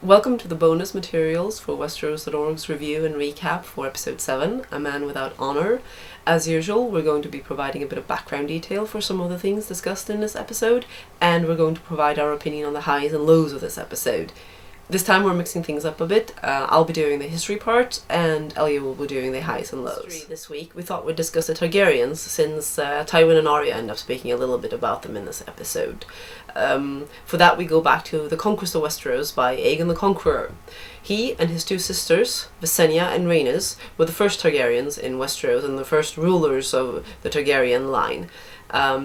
Welcome to the bonus materials for Westeros.org's review and recap for Episode 7, A Man Without Honor. As usual, we're going to be providing a bit of background detail for some of the things discussed in this episode, and we're going to provide our opinion on the highs and lows of this episode. This time we're mixing things up a bit. I'll be doing the history part, and Elio will be doing the highs and lows. This week we thought we'd discuss the Targaryens, since Tywin and Arya end up speaking a little bit about them in this episode. For that we go back to the Conquest of Westeros by Aegon the Conqueror. He and his two sisters, Visenya and Rhaenys, were the first Targaryens in Westeros and the first rulers of the Targaryen line.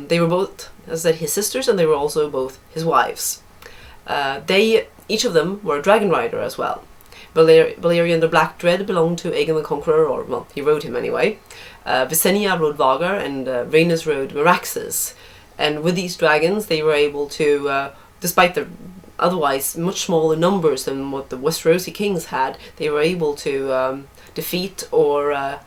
They were both, as I said, his sisters, and they were also both his wives. Each of them were a dragon rider as well. Balerion the Black Dread belonged to Aegon the Conqueror, or, well, he rode him anyway. Visenya rode Vagar, and Rhaenys rode Meraxes. And with these dragons, they were able to, despite their otherwise much smaller numbers than what the Westerosi kings had, they were able to defeat or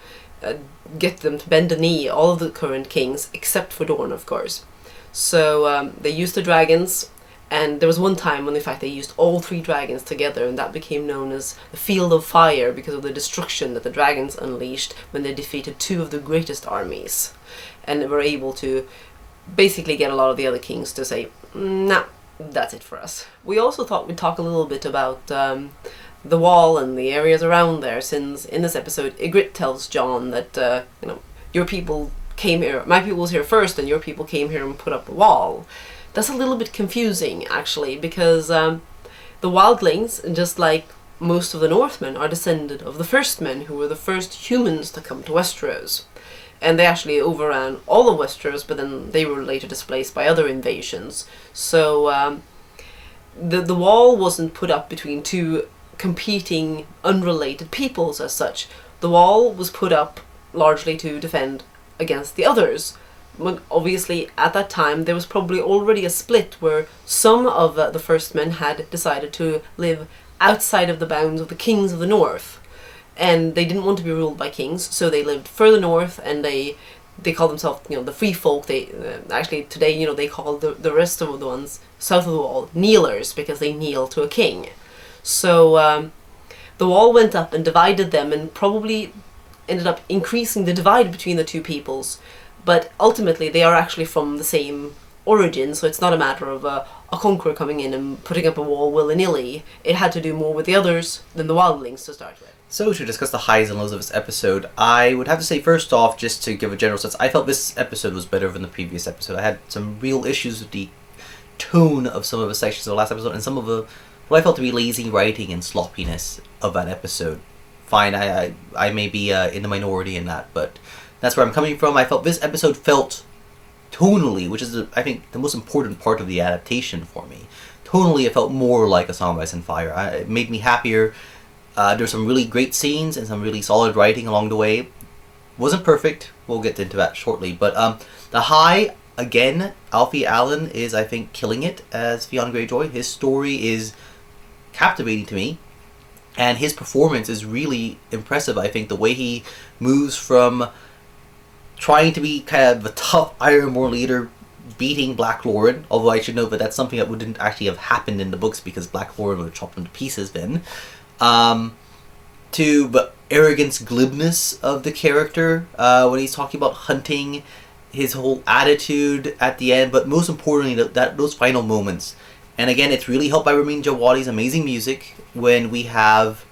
get them to bend the knee, all of the current kings, except for Dorne, of course. So they used the dragons. And there was one time when, in fact, they used all three dragons together, and that became known as the Field of Fire because of the destruction that the dragons unleashed when they defeated two of the greatest armies. And they were able to basically get a lot of the other kings to say, nah, that's it for us. We also thought we'd talk a little bit about the Wall and the areas around there, since in this episode, Ygritte tells Jon that, your people came here, my people was here first, and your people came here and put up a wall. That's a little bit confusing, actually, because the Wildlings, just like most of the Northmen, are descended of the First Men, who were the first humans to come to Westeros. And they actually overran all of Westeros, but then they were later displaced by other invasions. So the wall wasn't put up between two competing, unrelated peoples as such. The wall was put up largely to defend against the others. But obviously, at that time, there was probably already a split where some of the First Men had decided to live outside of the bounds of the kings of the north. And they didn't want to be ruled by kings, so they lived further north, and they call themselves, the free folk. They actually, today, they call the rest of the ones south of the wall kneelers, because they kneel to a king. So the wall went up and divided them, and probably ended up increasing the divide between the two peoples. But ultimately, they are actually from the same origin, so it's not a matter of a conqueror coming in and putting up a wall willy-nilly. It had to do more with the others than the Wildlings to start with. So, to discuss the highs and lows of this episode, I would have to say, first off, just to give a general sense, I felt this episode was better than the previous episode. I had some real issues with the tone of some of the sections of the last episode, and some of the, what I felt to be lazy writing and sloppiness of that episode. Fine, I may be in the minority in that, but that's where I'm coming from. I felt this episode felt tonally, which is, I think, the most important part of the adaptation for me. Tonally, it felt more like A Song of Ice and Fire. It made me happier. There's some really great scenes and some really solid writing along the way. Wasn't perfect. We'll get into that shortly. But the high, again, Alfie Allen is, I think, killing it as Theon Greyjoy. His story is captivating to me. And his performance is really impressive. I think the way he moves from trying to be kind of the tough Ironborn leader, beating Black Lord, although I should note that that's something that wouldn't actually have happened in the books because Black Lord would have chopped him to pieces then, to the arrogance, glibness of the character when he's talking about hunting, his whole attitude at the end, but most importantly, those final moments. And again, it's really helped by Ramin Djawadi's amazing music when we have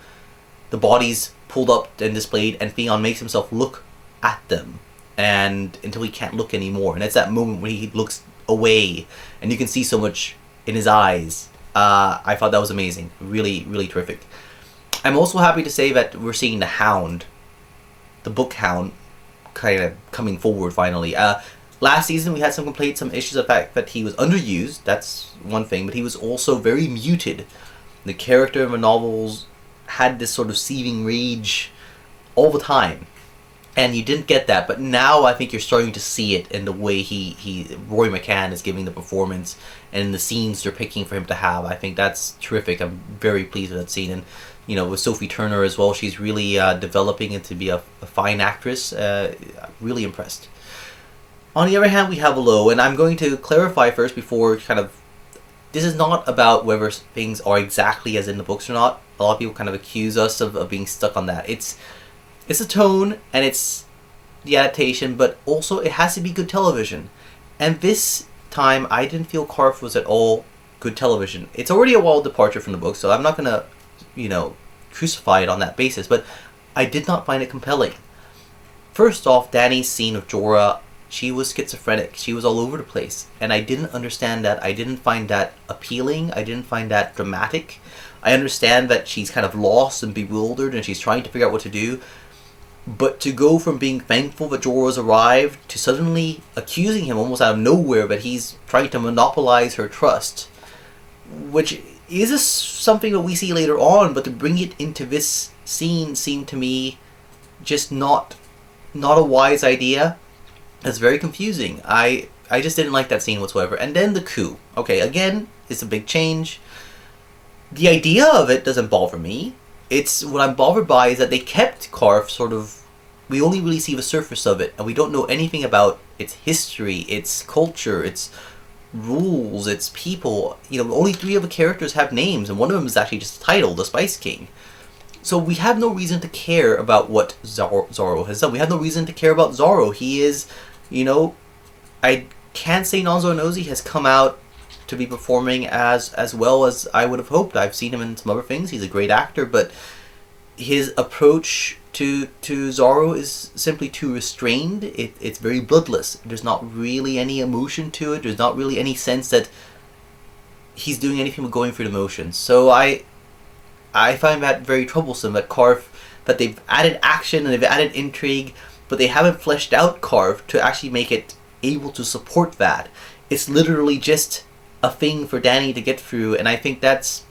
the bodies pulled up and displayed, and Theon makes himself look at them, and until he can't look anymore. And it's that moment when he looks away and you can see so much in his eyes. I thought that was amazing. Really, really terrific. I'm also happy to say that we're seeing the Hound, the book Hound, kind of coming forward finally. Last season we had some complaints, some issues of the fact that he was underused. That's one thing, but he was also very muted. The character in the novels had this sort of seething rage all the time. And you didn't get that, but now I think you're starting to see it in the way Rory McCann is giving the performance and the scenes they're picking for him to have. I think that's terrific. I'm very pleased with that scene. And, with Sophie Turner as well, she's really developing into be a fine actress. Really impressed. On the other hand, we have a low, and I'm going to clarify first before kind of this is not about whether things are exactly as in the books or not. A lot of people kind of accuse us of being stuck on that. It's a tone, and it's the adaptation, but also it has to be good television. And this time, I didn't feel Karf was at all good television. It's already a wild departure from the book, so I'm not going to, crucify it on that basis, but I did not find it compelling. First off, Dany's scene of Jorah, she was schizophrenic. She was all over the place, and I didn't understand that. I didn't find that appealing. I didn't find that dramatic. I understand that she's kind of lost and bewildered, and she's trying to figure out what to do. But to go from being thankful that Jorah's arrived to suddenly accusing him almost out of nowhere that he's trying to monopolize her trust, which is something that we see later on, but to bring it into this scene seemed to me just not a wise idea. It's very confusing. I just didn't like that scene whatsoever. And then the coup. Okay, again, it's a big change. The idea of it doesn't bother me. It's what I'm bothered by is that they kept Karf sort of... We only really see the surface of it, and we don't know anything about its history, its culture, its rules, its people. Only 3 of the characters have names, and one of them is actually just a title, the Spice King. So we have no reason to care about what Zorro has done. We have no reason to care about Zorro. He is, I can't say Nonzo Nosey has come out to be performing as well as I would have hoped. I've seen him in some other things. He's a great actor, but his approach to Zorro is simply too restrained. It's very bloodless. There's not really any emotion to it. There's not really any sense that he's doing anything but going through the motions. So I find that very troublesome, that that they've added action and they've added intrigue, but they haven't fleshed out Karf to actually make it able to support that. It's literally just a thing for Dany to get through, and I think that's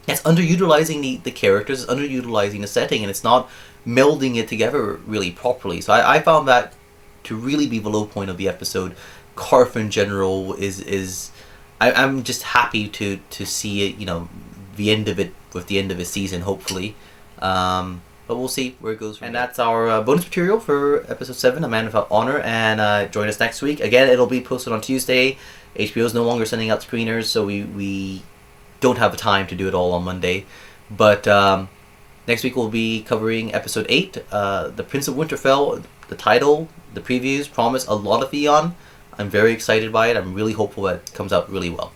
underutilizing the characters, it's underutilizing the setting, and it's not melding it together really properly. So I found that to really be the low point of the episode. Karf in general I'm just happy to see it, the end of it with the end of the season, hopefully. But we'll see where it goes from there. That's our bonus material for episode 7, A Man Without Honor, and join us next week. Again, it'll be posted on Tuesday. HBO is no longer sending out screeners, so we don't have the time to do it all on Monday. But next week we'll be covering episode 8, The Prince of Winterfell. The title, the previews promise a lot of Theon. I'm very excited by it. I'm really hopeful that it comes out really well.